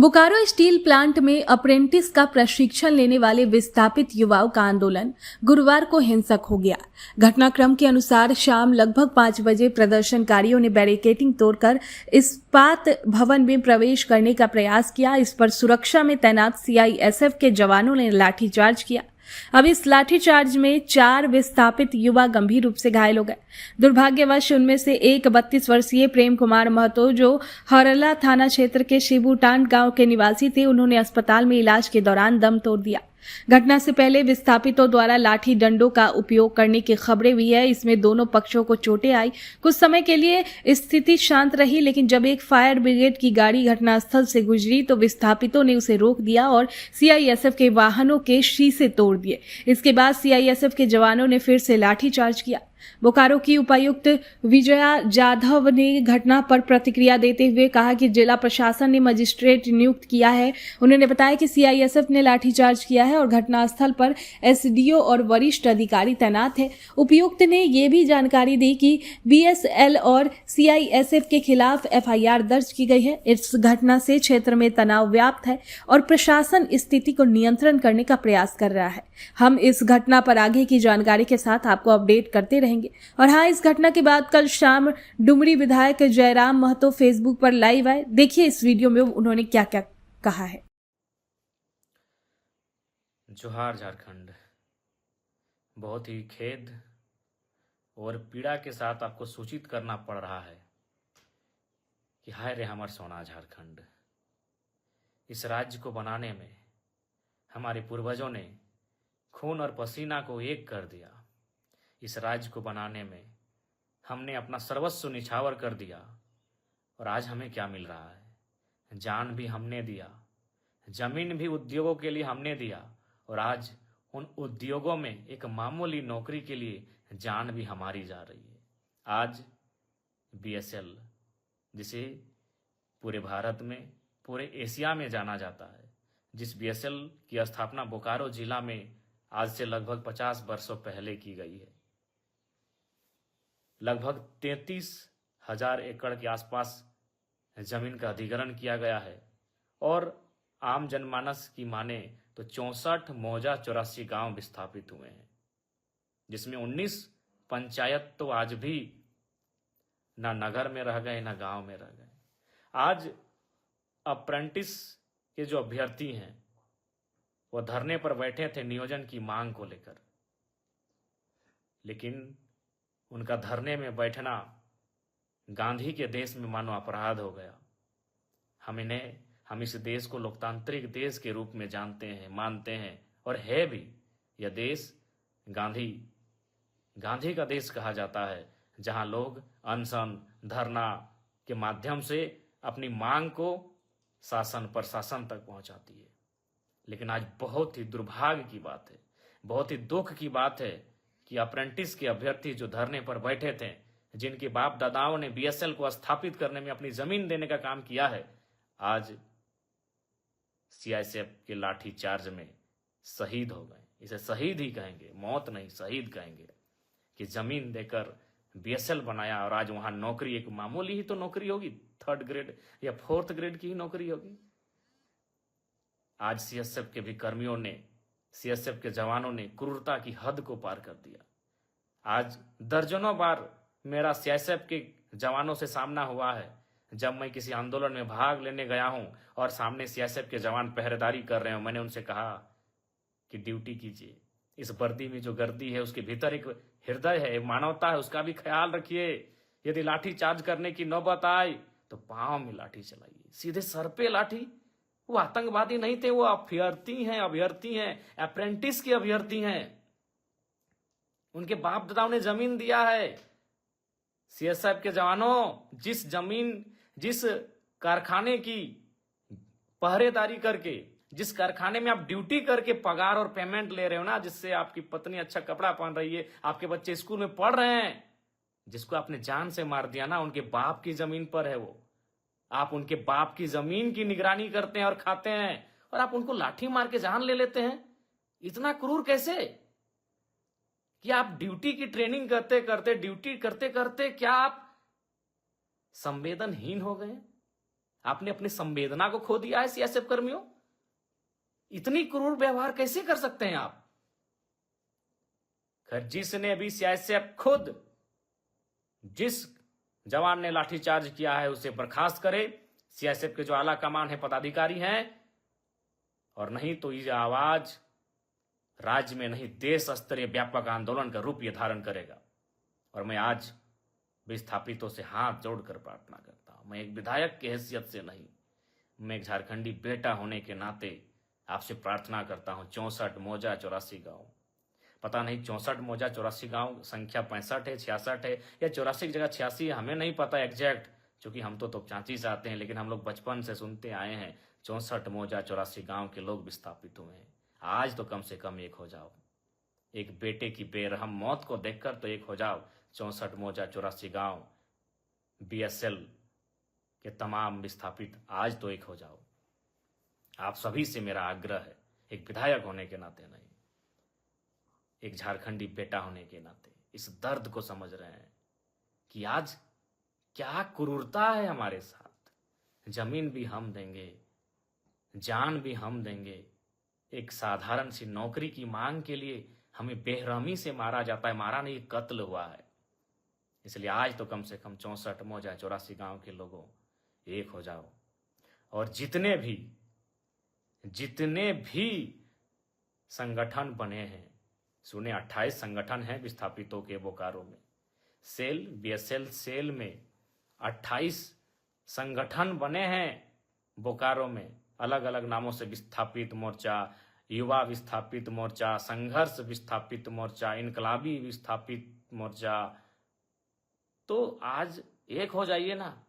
Bokaro steel plant में apprentice का प्रशिक्षण लेने वाले विस्थापित युवाओं का आंदोलन गुरुवार को हिंसक हो गया। घटनाक्रम के अनुसार शाम लगभग 5 बजे प्रदर्शनकारियों ने बैरिकेडिंग तोड़कर इस्पात भवन में प्रवेश करने का प्रयास किया। इस पर सुरक्षा में तैनात सीआईएसएफ के जवानों ने लाठीचार्ज किया। अब इस लाठीचार्ज में 4 विस्थापित युवा गंभीर रूप से घायल हो गए। दुर्भाग्यवश उनमें से एक 32 वर्षीय प्रेम कुमार महतो, जो हरला थाना क्षेत्र के शिबूटांड गांव के निवासी थे, उन्होंने अस्पताल में इलाज के दौरान दम तोड़ दिया। घटना से पहले विस्थापितों द्वारा लाठी डंडों का उपयोग करने की खबरें हुई है। इसमें दोनों पक्षों को चोटें आई। कुछ समय के लिए स्थिति शांत रही, लेकिन जब एक फायर ब्रिगेड की गाड़ी घटनास्थल से गुजरी तो विस्थापितों ने उसे रोक दिया और सीआईएसएफ के वाहनों के शीशे तोड़ दिए। इसके बाद सीआईएसएफ के जवानों ने फिर से लाठीचार्ज किया। बोकारो की उपायुक्त विजया जाधव ने घटना पर प्रतिक्रिया देते हुए कहा कि जिला प्रशासन ने मजिस्ट्रेट नियुक्त किया है। उन्होंने बताया कि सीआईएसएफ ने लाठीचार्ज किया है और घटनास्थल पर एसडीओ और वरिष्ठ अधिकारी तैनात है। उपायुक्त ने ये भी जानकारी दी कि बीएसएल और सीआईएसएफ के खिलाफ एफआईआर दर्ज की गई है। इस घटना से क्षेत्र में तनाव व्याप्त है और प्रशासन स्थिति को नियंत्रण करने का प्रयास कर रहा है। हम इस घटना पर आगे की जानकारी के साथ आपको अपडेट करते रहेंगे। और हाँ, इस घटना के बाद कल शाम डुमरी विधायक जयराम महतो फेसबुक पर लाइव आए। देखिए इस वीडियो में उन्होंने क्या क्या कहा है। जोहार झारखंड। बहुत ही खेद और पीड़ा के साथ आपको सूचित करना पड़ रहा है कि हाय रे हमार सोना झारखंड। इस राज्य को बनाने में हमारे पूर्वजों ने खून और पसीना को एक कर दिया। इस राज्य को बनाने में हमने अपना सर्वस्व निछावर कर दिया और आज हमें क्या मिल रहा है? जान भी हमने दिया, जमीन भी उद्योगों के लिए हमने दिया और आज उन उद्योगों में एक मामूली नौकरी के लिए जान भी हमारी जा रही है। आज बीएसएल, जिसे पूरे भारत में, पूरे एशिया में जाना जाता है, जिस बीएसएल की स्थापना बोकारो जिला में आज से लगभग 50 वर्षों पहले की गई है। लगभग 33,000 एकड़ के आसपास जमीन का अधिग्रहण किया गया है और आम जनमानस की माने तो 64 मौजा 84 गांव विस्थापित हुए हैं, जिसमें 19 पंचायत तो आज भी ना नगर में रह गए ना गांव में रह गए। आज अप्रेंटिस के जो अभ्यर्थी हैं वो धरने पर बैठे थे नियोजन की मांग को लेकर, लेकिन उनका धरने में बैठना गांधी के देश में मानो अपराध हो गया। हम इस देश को लोकतांत्रिक देश के रूप में जानते हैं, मानते हैं और है भी। यह देश गांधी का देश कहा जाता है, जहां लोग अनशन, धरना के माध्यम से अपनी मांग को शासन प्रशासन तक पहुंचाती है। लेकिन आज बहुत ही दुर्भाग्य की बात है, बहुत ही दुख की बात है कि अप्रेंटिस के अभ्यर्थी जो धरने पर बैठे थे, जिनके बाप दादाओं ने बीएसएल को स्थापित करने में अपनी जमीन देने का काम किया है, आज सीआईएसएफ के लाठी चार्ज में शहीद हो गए। इसे शहीद ही कहेंगे, मौत नहीं शहीद कहेंगे, कि जमीन देकर बीएसएल बनाया और आज वहां नौकरी एक मामूली ही तो नौकरी होगी, 3rd ग्रेड या 4th ग्रेड की ही नौकरी होगी। आज सीएसएफ के भी कर्मियों ने, सीएसएफ के जवानों ने क्रूरता की हद को पार कर दिया। आज दर्जनों बार मेरा सीएसएफ के जवानों से सामना हुआ है, जब मैं किसी आंदोलन में भाग लेने गया हूं और सामने सीएसएफ के जवान पहरेदारी कर रहे हो, मैंने उनसे कहा कि ड्यूटी कीजिए। इस वर्दी में जो गर्दी है उसके भीतर एक हृदय है, एक मानवता है, उसका भी ख्याल रखिए। यदि लाठी चार्ज करने की नौबत आए तो पांव में लाठी चलाइए, सीधे सर पे लाठी। वो आतंकवादी नहीं थे, वो अभ्यर्थी हैं, अप्रेंटिस के अभ्यर्थी हैं। उनके बाप दादाओं ने जमीन दिया है। सीएसएफ के जवानों, जिस कारखाने की पहरेदारी करके, जिस कारखाने में आप ड्यूटी करके पगार और पेमेंट ले रहे हो ना, जिससे आपकी पत्नी अच्छा कपड़ा पहन रही है, आपके बच्चे स्कूल में पढ़ रहे हैं, जिसको आपने जान से मार दिया ना, उनके बाप की जमीन पर है वो। आप उनके बाप की जमीन की निगरानी करते हैं और खाते हैं, और आप उनको लाठी मार के जान ले लेते हैं। इतना क्रूर कैसे कि आप ड्यूटी की ट्रेनिंग करते करते, ड्यूटी करते करते क्या आप संवेदनहीन हो गए? आपने अपनी संवेदना को खो दिया है सीआईएसएफ कर्मियों। इतनी क्रूर व्यवहार कैसे कर सकते हैं आप? खैर, जिसने भी सीआईएसएफ खुद जिस जवान ने लाठीचार्ज किया है उसे बर्खास्त करे, सीआईएसएफ के जो आला कमान है, पदाधिकारी हैं, और नहीं तो ये आवाज राज्य में नहीं देश स्तरीय व्यापक आंदोलन का रूप ये धारण करेगा। और मैं आज विस्थापितों से हाथ जोड़कर प्रार्थना करता हूं, मैं एक विधायक की हैसियत से नहीं, मैं एक झारखंडी बेटा होने के नाते आपसे प्रार्थना करता हूं। 64 मौजा 84 गांव, पता नहीं 64 मौजा 84 गांव संख्या 65 है, 66 है या 84 की जगह 86 है, हमें नहीं पता एग्जैक्ट, क्योंकि हम तो चांची से आते हैं, लेकिन हम लोग बचपन से सुनते आए हैं 64 मौजा 84 गांव के लोग विस्थापित हुए हैं। आज तो कम से कम एक हो जाओ, एक बेटे की बेरहम मौत को देखकर तो एक हो जाओ। 64 मौजा 84 गांव बीएसएल के तमाम विस्थापित आज तो एक हो जाओ। आप सभी से मेरा आग्रह है, एक विधायक होने के नाते नहीं, एक झारखंडी बेटा होने के नाते इस दर्द को समझ रहे हैं कि आज क्या क्रूरता है हमारे साथ। जमीन भी हम देंगे, जान भी हम देंगे, एक साधारण सी नौकरी की मांग के लिए हमें बेरहमी से मारा जाता है। मारा नहीं, कत्ल हुआ है। इसलिए आज तो कम से कम 64 मौजा 84 गांव के लोगों एक हो जाओ, और जितने भी संगठन बने हैं, सुने 28 संगठन हैं विस्थापितों के बोकारो में, सेल बीएसएल सेल में 28 संगठन बने हैं बोकारो में, अलग अलग नामों से, विस्थापित मोर्चा, युवा विस्थापित मोर्चा, संघर्ष विस्थापित मोर्चा, इनकलाबी विस्थापित मोर्चा। तो आज एक हो जाइए ना,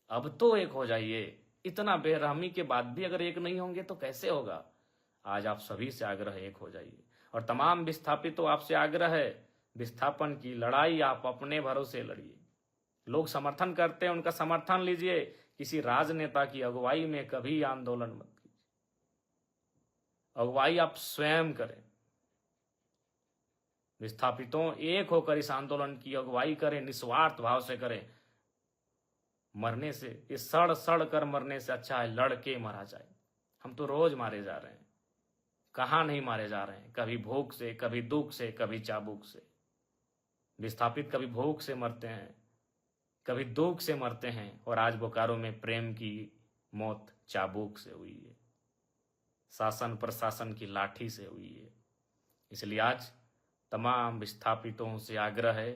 अब तो एक हो जाइए। इतना बेरहमी के बाद भी अगर एक नहीं होंगे तो कैसे होगा? आज आप सभी से आग्रह है, एक हो जाइए। और तमाम विस्थापितों आपसे आग्रह है, विस्थापन की लड़ाई आप अपने भरोसे लड़िए। लोग समर्थन करते हैं, उनका समर्थन लीजिए। किसी राजनेता की अगुवाई में कभी आंदोलन मत कीजिए, अगुवाई आप स्वयं करें। विस्थापितों एक होकर इस आंदोलन की अगुवाई करें, निस्वार्थ भाव से करें। मरने से, ये सड़ सड़ कर मरने से अच्छा है लड़के मारा जाए। हम तो रोज मारे जा रहे हैं, कहाँ नहीं मारे जा रहे हैं, कभी भूख से, कभी दुख से, कभी चाबुक से। विस्थापित कभी भूख से मरते हैं, कभी दुख से मरते हैं, और आज बोकारो में प्रेम की मौत चाबुक से हुई है, शासन प्रशासन की लाठी से हुई है। इसलिए आज तमाम विस्थापितों से आग्रह है,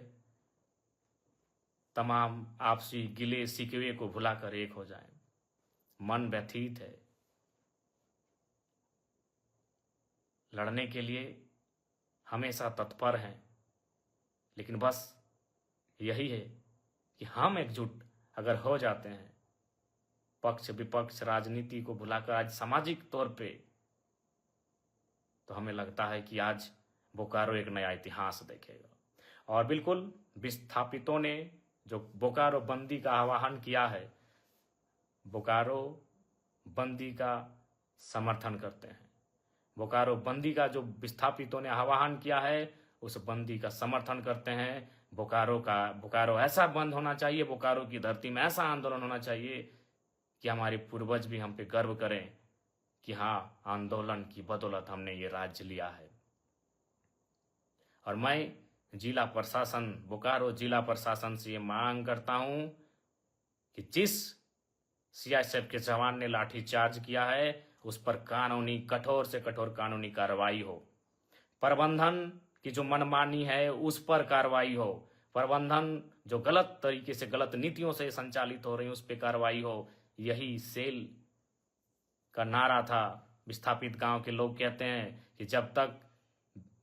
तमाम आपसी गिले शिकवे को भुलाकर एक हो जाएं। मन व्यथित है, लड़ने के लिए हमेशा तत्पर हैं, लेकिन बस यही है कि हम एकजुट अगर हो जाते हैं, पक्ष विपक्ष राजनीति को भुलाकर आज सामाजिक तौर पे, तो हमें लगता है कि आज बोकारो एक नया इतिहास देखेगा। और बिल्कुल विस्थापितों ने जो बोकारो बंदी का आह्वान किया है, बोकारो बंदी का समर्थन करते हैं। बोकारो बंदी का जो विस्थापितों ने आह्वान किया है, उस बंदी का समर्थन करते हैं। बोकारो ऐसा बंद होना चाहिए, बोकारो की धरती में ऐसा आंदोलन होना चाहिए कि हमारे पूर्वज भी हम पे गर्व करें कि हाँ, आंदोलन की बदौलत हमने ये राज्य लिया है। और मैं जिला प्रशासन, बोकारो जिला प्रशासन से ये मांग करता हूं कि जिस सीआईएसएफ के जवान ने लाठीचार्ज किया है, उस पर कठोर से कठोर कानूनी कार्रवाई हो। प्रबंधन की जो मनमानी है उस पर कार्रवाई हो। प्रबंधन जो गलत तरीके से, गलत नीतियों से संचालित हो रही है, उस पर कार्रवाई हो। यही सेल का नारा था। विस्थापित गांव के लोग कहते हैं कि जब तक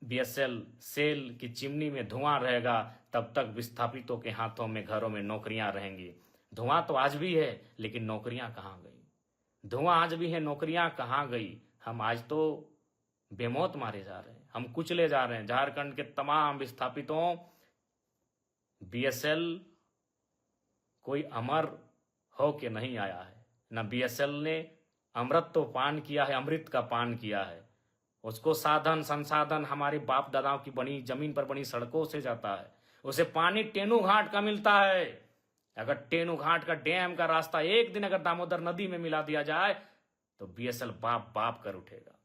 बीएसएल सेल की चिमनी में धुआं रहेगा, तब तक विस्थापितों के हाथों में, घरों में नौकरियां रहेंगी। धुआं तो आज भी है, लेकिन नौकरियां कहाँ गई? धुआं आज भी है, नौकरियां कहाँ गई? हम आज तो बेमौत मारे जा रहे हैं, हम कुचले जा रहे हैं। झारखंड के तमाम विस्थापितों, बीएसएल कोई अमर हो के नहीं आया है, न बीएसएल ने अमृत तो पान किया है, अमृत का पान किया है। उसको साधन संसाधन हमारे बाप दादाओं की बनी जमीन पर बनी सड़कों से जाता है, उसे पानी टेनू घाट का मिलता है। अगर टेनू घाट का डैम का रास्ता एक दिन अगर दामोदर नदी में मिला दिया जाए तो बीएसएल बाप बाप कर उठेगा।